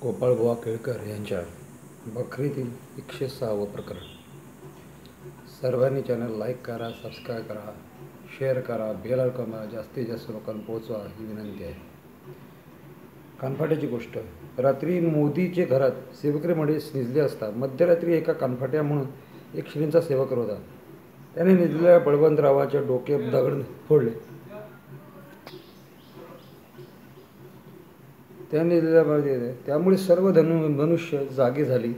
गोपाळबुवा केळकर यांच्या बखरीतील 106वे प्रकरण. सर्वांनी चॅनल लाईक करा, सबस्क्राईब करा, शेअर करा, बेल आयकॉन जास्तीत जास्त लोकांना पोहोचवा ही विनंती आहे. कानफाट्याची गोष्ट. रात्री मोदीचे घरात सेवकरी मंडळी निजले असता मध्यरात्री एका कानफाट्या म्हणून एक श्रींचा सेवक होता. त्याने निजलेल्या बळवंतरावाच्या डोक्यात दगड फोडले. त्यामुळे सर्व मनुष्य जागी झाली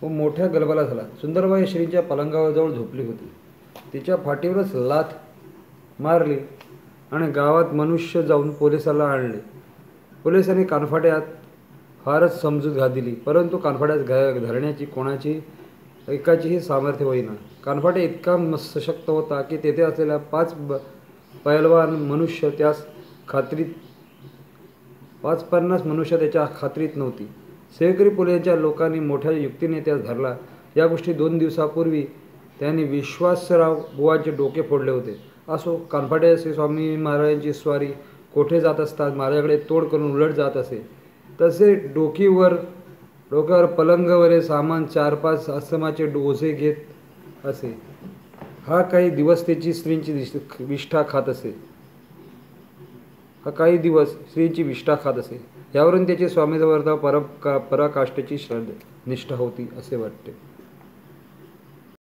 व मोठ्या गलबला झाला. सुंदरबाई श्रींच्या पलंगाजवळ झोपली होती. तिच्या फाटीवरच लाथ मारली आणि गावात मनुष्य जाऊन पोलिसाला आणले. पोलिसांनी कानफाट्यात फारच समजूत दिली, परंतु कानफाट्यात धरण्याची कोणाची एकाचीही सामर्थ्य होईना. कानफाट्या इतका सशक्त होता की तेथे असलेल्या 5 पैलवान मनुष्य त्यास खात्रीत 50 मनुष्य त्याच्या खात्रीत नव्हती. सेवकरी पोलिसांच्या लोकांनी मोठ्या युक्तीने त्यास धरला. या गोष्टी 2 दिवसापूर्वी त्यांनी विश्वासराव बुवाचे डोके फोडले होते. असो, कानफाट्या श्री स्वामी महाराजांची स्वारी कोठे जात असतात महाराजाकडे तोड करून उलट जात असे. तसे डोक्यावर पलंगावरील सामान 4-5 आश्रमाचे ओझे घेत असे. हा काही दिवस त्याची स्त्रींची विष्ठा खात असे. यावरून त्याची स्वामीजवळ पराकाष्ठेची निष्ठा होती असे वाटते.